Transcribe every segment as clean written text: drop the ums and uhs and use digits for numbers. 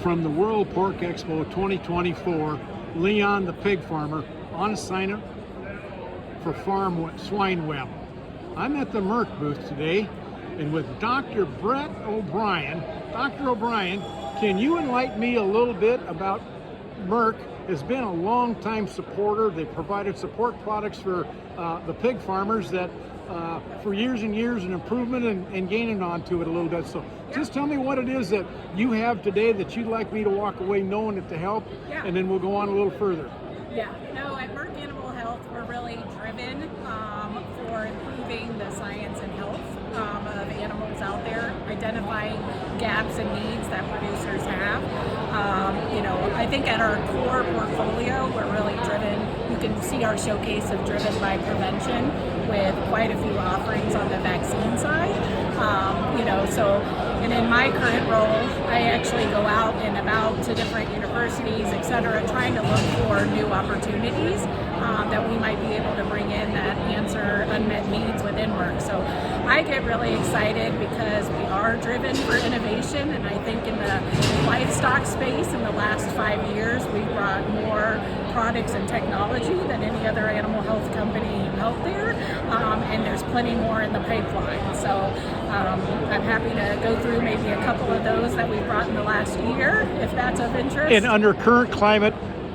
from the World Pork Expo 2024, Leon the pig farmer on assignment for Swine Web. I'm at the Merck booth today and with Dr. Brett Obrien. Dr. Obrien, can you enlighten me a little bit about Merck? Has been a long-time supporter. They've provided support products for the pig farmers that for years and years, an improvement and gaining onto it a little bit. So just tell me what it is that you have today that you'd like me to walk away knowing it to help, and then we'll go on a little further. Yeah, no, at Merck Animal Health, we're really driven for improving the science and health of animals out there, identifying gaps and needs that producers have. I think at our core portfolio, we're really driven. You can see our showcase of driven by prevention with quite a few offerings on the vaccine side. And in my current role, I actually go out and about to different universities, et cetera, trying to look for new opportunities that we might be able to bring in that answer unmet needs within Merck. So I get really excited because we are driven for innovation, and I think in the livestock space in the last 5 years, we've brought more products and technology than any other animal health company out there, and there's plenty more in the pipeline. So I'm happy to go through maybe a couple of those that we've brought in the last year, if that's of interest. And under current climate,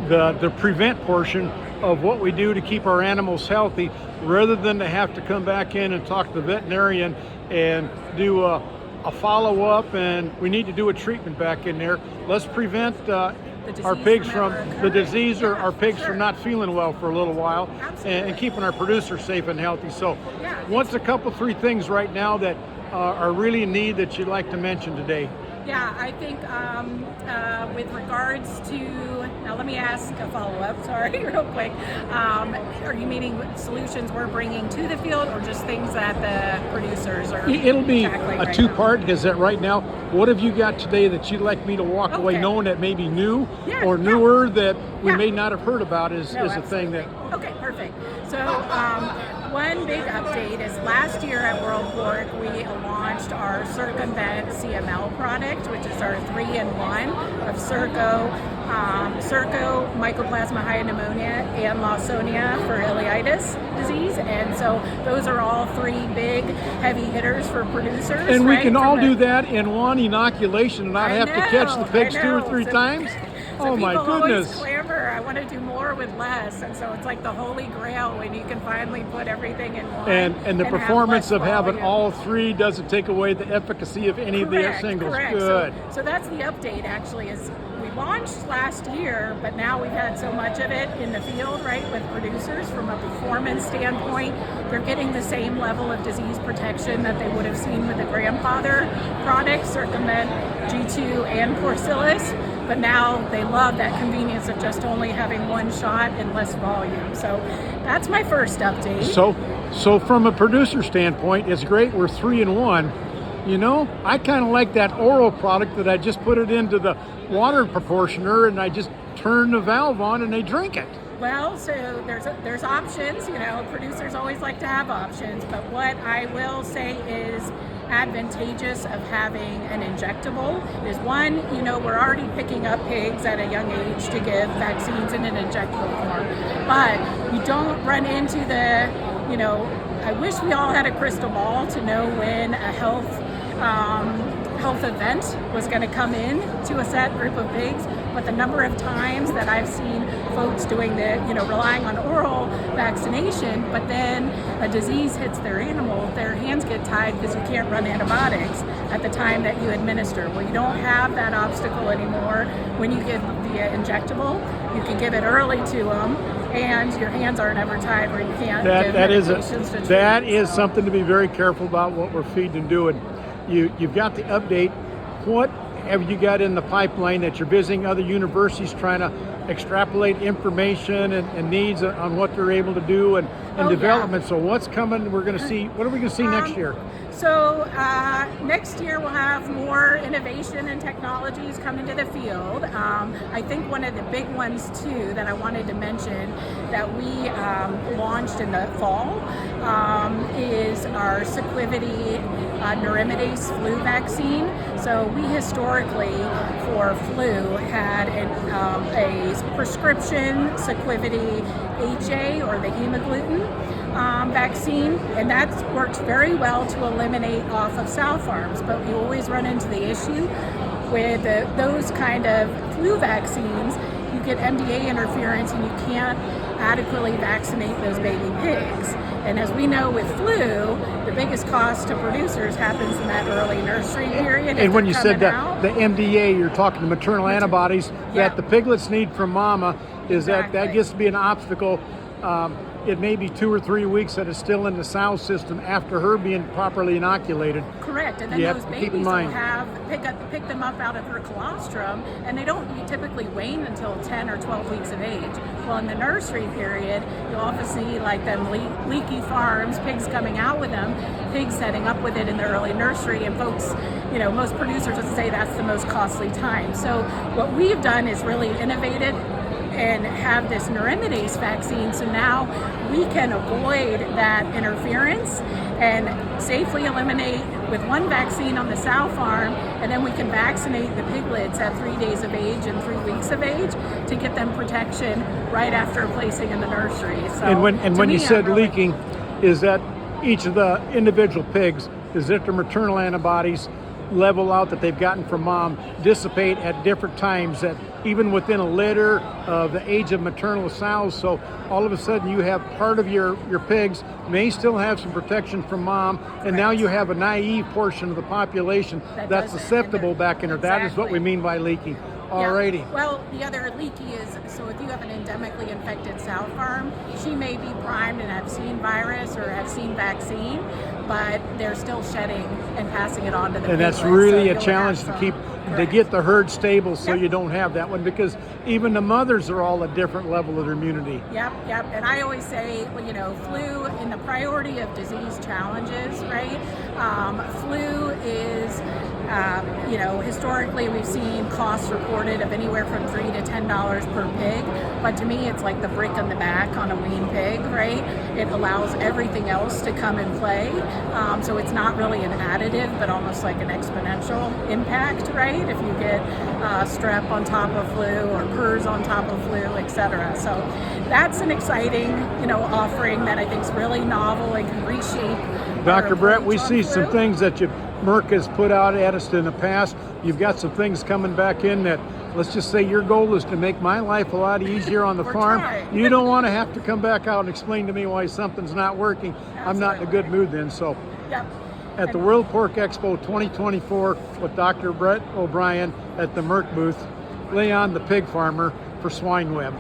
the prevent portion of what we do to keep our animals healthy, rather than to have to come back in and talk to the veterinarian and do a follow-up, and we need to do a treatment back in there. Let's prevent our pigs from the disease, or our pigs from not feeling well for a little while, and keeping our producers safe and healthy. So what's a couple, 3 things right now that are really in need that you'd like to mention today? Yeah, I think with regards to, now let me ask a follow-up, sorry, real quick. Are you meaning solutions we're bringing to the field, or just things that the producers are It'll be tackling a two-part, because that right now, what have you got today that you'd like me to walk away knowing that may be new or newer that we may not have heard about is a thing that... Okay, perfect. So one big update is last year at World Pork, we launched our Circumvent CML product, which is our 3-in-1 of Circo, Mycoplasma pneumonia, and Lawsonia for ileitis disease. And so those are all 3 big heavy hitters for producers. And we can all do that in one inoculation and not have to catch the pigs 2 or 3 times? So oh my goodness. Always clamor, I want to do more with less, and so it's like the holy grail when you can finally put everything in one. And the performance of having all 3 doesn't take away the efficacy of any of the singles. Correct. Good. So that's the update actually, is we launched last year, but now we've had so much of it in the field, right, with producers from a performance standpoint. They're getting the same level of disease protection that they would have seen with the grandfather products, Circumvent, G2, and Porcellus. But now they love that convenience of just only having 1 shot and less volume. So that's my first update. So from a producer standpoint, it's great. We're 3-in-1. You know, I kind of like that oral product that I just put it into the water proportioner and I just turn the valve on and they drink it. Well, so there's options. Producers always like to have options. But what I will say is advantageous of having an injectable is, one, we're already picking up pigs at a young age to give vaccines in an injectable form, but you don't run into the, I wish we all had a crystal ball to know when a health event was going to come in to a set group of pigs, but the number of times that I've seen folks doing the, relying on oral vaccination, but then a disease hits their animal, their hands get tied because you can't run antibiotics at the time that you administer. Well, you don't have that obstacle anymore when you give the injectable. You can give it early to them, and your hands aren't ever tied where you can't give medications to treat. That is something to be very careful about what we're feeding and doing. You've got the update. What have you got in the pipeline that you're visiting other universities trying to extrapolate information and needs on what they're able to do, and and Oh, development. yeah. So what's coming? We're going to see. What are we going to see next year? So next year we'll have more innovation and technologies coming to the field. I think one of the big ones too that I wanted to mention that we launched in the fall is our Sequivity neuraminidase flu vaccine. So we historically for flu had a prescription Sequivity HA or the hemagglutinin vaccine, and that works very well to eliminate off of sow farms. But we always run into the issue with those kind of flu vaccines. You get MDA interference and you can't adequately vaccinate those baby pigs. And as we know with flu, the biggest cost to producers happens in that early nursery period. And when you said that the MDA, you're talking to maternal antibodies that the piglets need from mama, is that gets to be an obstacle. It may be 2 or 3 weeks that is still in the sow system after her being properly inoculated. Correct, and then those babies will pick them up out of her colostrum, and they don't typically wane until 10 or 12 weeks of age. Well, in the nursery period, you'll often see like them leaky farms, pigs coming out with them, pigs setting up with it in the early nursery, and folks, most producers would say that's the most costly time. So what we've done is really innovated and have this neuraminidase vaccine, so now we can avoid that interference and safely eliminate with one vaccine on the sow farm, and then we can vaccinate the piglets at 3 days of age and 3 weeks of age to get them protection right after placing in the nursery. So, and when you said leaking, is that each of the individual pigs, is that their maternal antibodies level out that they've gotten from mom dissipate at different times, that even within a litter of the age of maternal sows, so all of a sudden you have part of your pigs may still have some protection from mom, and now you have a naive portion of the population that's susceptible back in her. That is what we mean by leaking. Alrighty. Yeah. Well, the other leaky is, so if you have an endemically infected sow farm, she may be primed and have seen virus or have seen vaccine, but they're still shedding and passing it on to the piglets. And that's really a challenge to get the herd stable, so you don't have that one, because even the mothers are all a different level of immunity. Yep. And I always say, flu in the priority of disease challenges, right? Flu is, historically we've seen costs reported of anywhere from $3 to $10 per pig, but to me it's like the brick on the back on a wean pig, right? It allows everything else to come and play, so it's not really an additive, but almost like an exponential impact, right? If you get strep on top of flu or PRRS on top of flu, etc. So that's an exciting, offering that I think is really novel and can reshape. Dr. Brett, we see some things that Merck has put out at us in the past. You've got some things coming back in that, let's just say your goal is to make my life a lot easier on the farm. You don't want to have to come back out and explain to me why something's not working. Absolutely. I'm not in a good mood then. So at the World Pork Expo 2024 with Dr. Brett Obrien at the Merck booth, Leon the pig farmer for Swine Web.